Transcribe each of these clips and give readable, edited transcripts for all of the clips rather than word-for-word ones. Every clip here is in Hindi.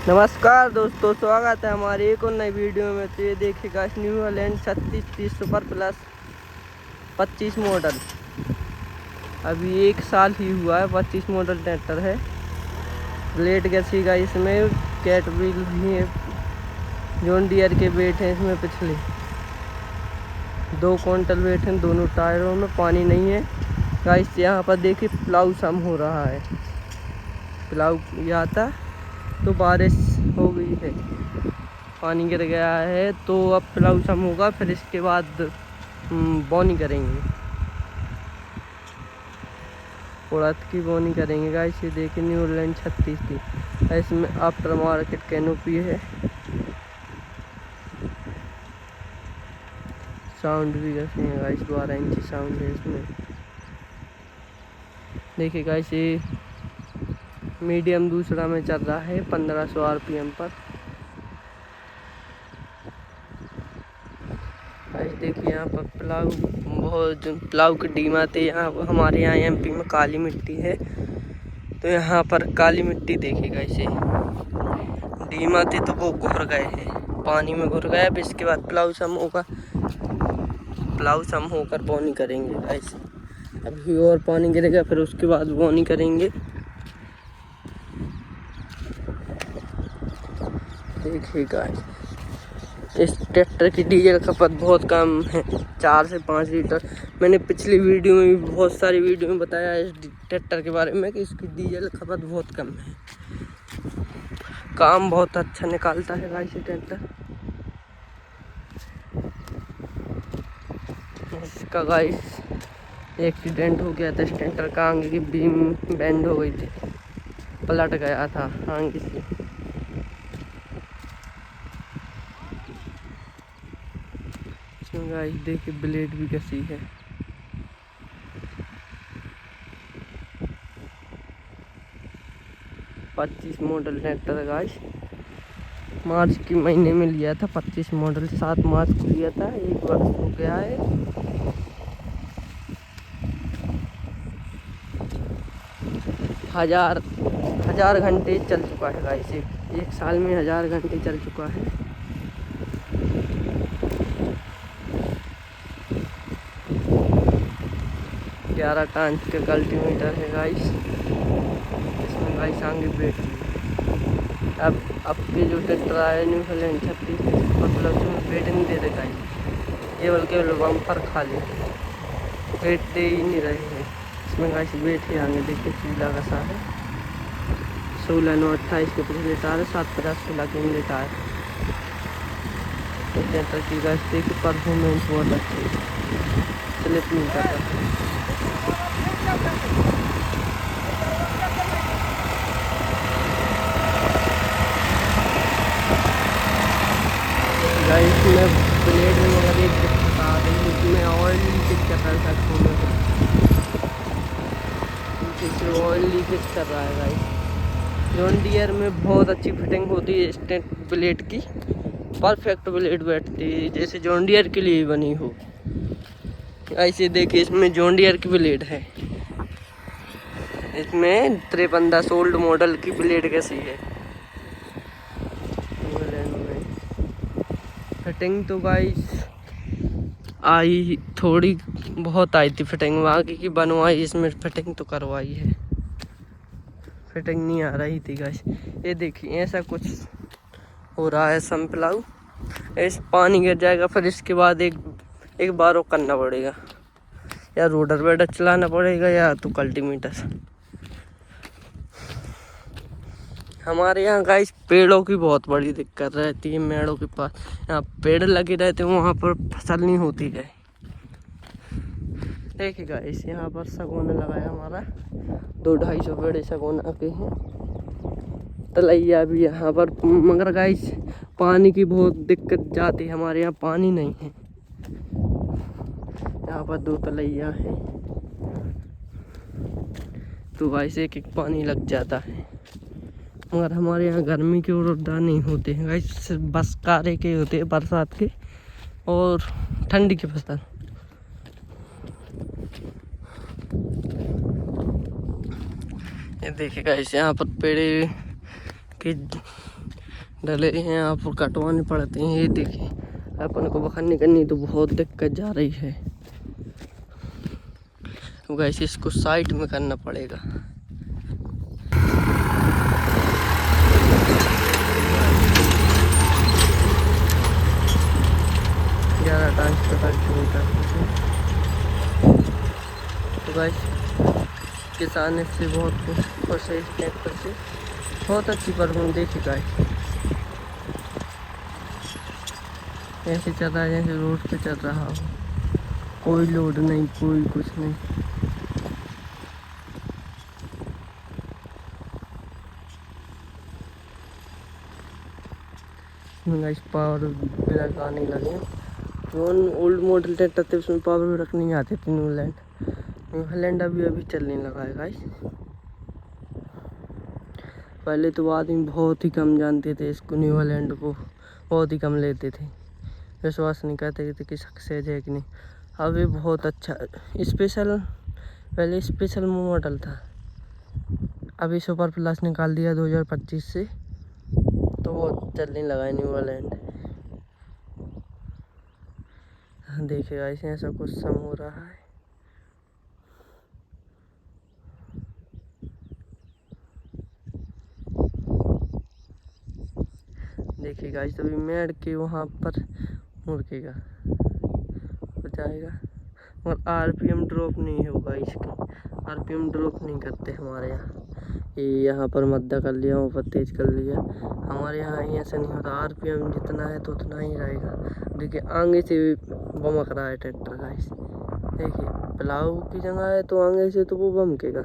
नमस्कार दोस्तों, स्वागत है हमारी एक और नई वीडियो में। तो ये देखिएगा new Holland 3630 super plus 25 model. अभी 1 साल ही हुआ है, 25 मॉडल ट्रैक्टर है। ब्लेड गैसी का इसमें कैट व्हील भी है, जॉन डियर के वेट हैं इसमें पिछले 2 क्विंटल वेट हैं दोनों टायरों में। पानी नहीं है गाइस। यहाँ पर देखिए प्लाउ सम हो रहा है। प्लाउ ये आता तो बारिश हो गई है, पानी गिर गया है, तो अब प्लाउ सम होगा, फिर इसके बाद बोनी करेंगे, उड़द की बोनी करेंगे गाइस। ये देखिए न्यू हॉलैंड 36 थी। इसमें आफ्टर मार्केट कैनोपी है, साउंड भी कैसे है गाइस, 12 इंची साउंड है इसमें। देखिए गाइस ये मीडियम दूसरा में चल रहा है 1500 आरपीएम पर। गाइस देखिए यहाँ पर प्लाऊ बहुत प्लाऊ की डीमा थे। यहाँ हमारे यहाँ एमपी में काली मिट्टी है, तो यहाँ पर काली मिट्टी देखिएगा इसे डीमा थे तो वो घुर गए हैं, पानी में घुर गया। अब इसके बाद प्लाऊ सम होगा, प्लाऊ सम होकर बोनी करेंगे गाइस। अभी और पानी गिरेगा, फिर उसके बाद बोनी करेंगे। देखिए गाइस इस ट्रैक्टर की डीजल खपत बहुत कम है, 4 से 5 लीटर। मैंने पिछली वीडियो में भी बहुत सारी वीडियो में बताया इस ट्रैक्टर के बारे में कि इसकी डीजल खपत बहुत कम है, काम बहुत अच्छा निकालता है गाइस ये ट्रैक्टर। इसका गाइस एक्सीडेंट हो गया था, इस ट्रैक्टर का आगे की बीम बेंड हो गई थी, पलट गया था आगे से। गाइस देखिए ब्लेड भी कैसी है। पच्चीस मॉडल ट्रैक्टर गाइस, मार्च के महीने में लिया था 25 मॉडल, 7 मार्च को लिया था, 1 वर्ष हो गया है। हजार घंटे चल चुका है गाइस, एक साल में 1000 घंटे चल चुका है। ग्यारह टांच के कल्टीमीटर है गाइस इसमें गाइस। आगे बैठ अब के जो ट्रैक्टर आए न्यू हॉलैंड 36 मतलब उसमें वेट नहीं दे रहे गाइस, केवल बम्पर खाली वेट दे ही नहीं रहे हैं इसमें गाइस। वेट है आगे देखिए चीला का सा है, 16 9 28 के पिछले टायर, 7 50 16 के मिले टायर। ट्रैक्टर की गाइस देखिए परफॉर्मेंस बहुत अच्छी है, स्लिप नहीं कर रहा। गाइस में ब्लेड में मगर एक दिक्कत आ रही है, इसमें ऑयल लीकेज कर रहा है, पीछे से ऑयल लीकेज कर रहा है गाइस। जॉन डियर में बहुत अच्छी फिटिंग होती है इस ब्लेड की, परफेक्ट ब्लेड बैठती है जैसे जॉन डियर के लिए बनी हो। ऐसे देखिए इसमें जॉन डियर की ब्लेड है, इसमें 53 ओल्ड मॉडल की ब्लेड कैसी है। फिटिंग तो गाइस आई थोड़ी बहुत आई थी फिटिंग, आगे की बनवाई, इसमें फिटिंग तो करवाई है, फिटिंग नहीं आ रही थी गाइस। ये देखिए ऐसा कुछ हो रहा है संप्लाऊ, इस पानी गिर जाएगा, फिर इसके बाद एक बार वो करना पड़ेगा, या रोडर वेडर चलाना पड़ेगा या तो कल्टीमीटर। हमारे यहाँ गाइस पेड़ों की बहुत बड़ी दिक्कत रहती है, मेड़ों के पास यहाँ पेड़ लगे रहते हैं, वहाँ पर फसल नहीं होती है। देखिए गाइस यहाँ पर सगोना लगाया हमारा, 200-250 पेड़ सगोना के हैं। तलैया भी यहाँ पर, मगर गाइस पानी की बहुत दिक्कत जाती है, हमारे यहाँ पानी नहीं है। यहाँ पर 2 तलैया है, तो गाइस एक पानी लग जाता है। मगर हमारे यहाँ गर्मी के और नहीं होते हैं गाइस, बस कारे के होते हैं, बरसात के और ठंडी की फसल। ये देखिए गाइस यहाँ पर पेड़ की डले हैं यहाँ पर कटवाने पड़ते हैं। ये देखिए अपन को बखरने करनी तो बहुत दिक्कत जा रही है। वैसे इसको साइड में करना पड़ेगा। तो गाइस किसान इससे बहुत खुश है, इस ट्रैक्टर से बहुत अच्छी परफॉर्मेंस देखी गाइस। ऐसे चल रहा है जैसे रोड पे चल रहा हो, कोई लोड नहीं, कोई कुछ नहीं। गाइस पावर भी लगाने लगे। जो ओल्ड मॉडल ट्रैक्टर थे उसमें पावर भी रखने नहीं आते थे। न्यू हॉलैंड अभी चलने लगा है गाइस। पहले तो आदमी बहुत ही कम जानते थे इसको, न्यू हॉलैंड को बहुत ही कम लेते थे, विश्वास नहीं करते थे कि सक्सेस है कि नहीं। अब ये बहुत अच्छा स्पेशल, पहले स्पेशल मॉडल था, अभी सुपर प्लस निकाल दिया 2025 से, तो वो चलने लगा है न्यू हॉलैंड। देखिएगा ऐसे ऐसा कुछ सम हो रहा है। देखिएगा इस तभी मेड़ के वहाँ पर मुड़केगा, हो जाएगा, मगर आरपीएम ड्रॉप नहीं होगा इसकी। आरपीएम ड्रॉप नहीं करते हमारे यहाँ। ये यहाँ पर मद्दा कर लिया, वहाँ पर तेज कर लिया। हमारे यहाँ ऐसा नहीं होता, आरपीएम जितना है तो उतना ही रहेगा। देखिए आगे से बमक रहा है ट्रैक्टर गाइस। देखिए प्लाऊ की जगह है तो आगे से तो वो बमकेगा।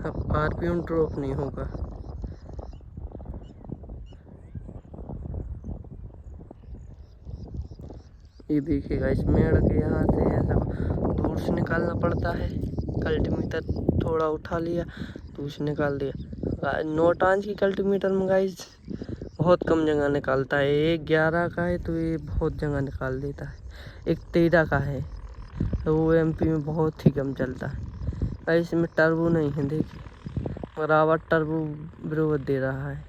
अब आरपीएम ड्रॉप नहीं होगा। ये देखिएगा इस मेड़ के यहाँ से ऐसा दूर से निकालना पड़ता है। कल्टीमीटर थोड़ा उठा लिया, दूर से निकाल दिया। 9 आंच की कल्टीमीटर में गाइस बहुत कम जगह निकालता है। एक 11 का है तो ये बहुत जगह निकाल देता है। एक 13 का है तो वो एमपी में बहुत ही कम चलता है। इसमें टर्बो नहीं है, देखिए बराबर टर्बो विरोध दे रहा है।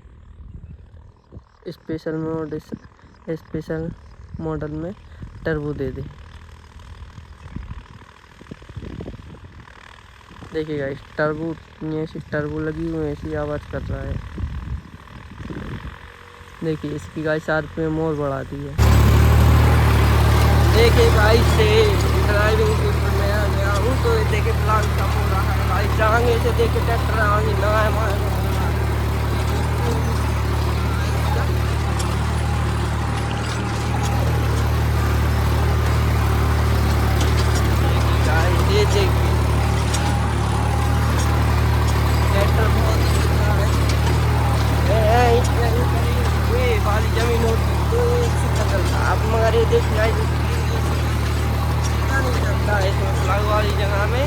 स्पेशल मॉडल में टर्बो दे दे। देखिएगा इस टर्बो, ऐसी टर्बो लगी हुई ऐसी आवाज़ कर रहा है। देखिए इसकी गाइस आरपीएम और बढ़ा दी है। देखिए गाइस से ड्राइविंग में आ गया हूँ तो देखिए प्लान कम हो रहा है गाइस। आगे से देखिए ट्रैक्टर आगे ना है हमारे। ये देखिए ट्रैक्टर बहुत ये वाली जमीन होती तो चलता। अब मगर ये देखना नहीं चलता है इसमें प्लाग वाली जगह में।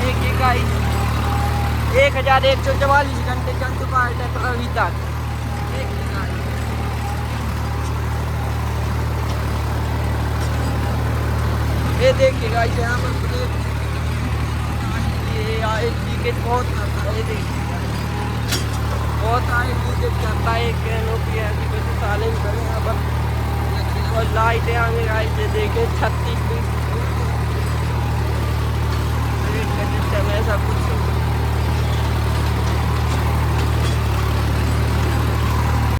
देखिए गाइस 1144 घंटे चल चुका है ट्रैक्टर अभी तक। ये देखिए गाइस यहाँ पर ये लीकेज बहुत आता है। ये देखिए बहुत आए लीकेज करता है। कैनों की ऐसी वैसे साले यहाँ पर और लाइटें आगे गाइस ये देखे 36 ऐसा कुछ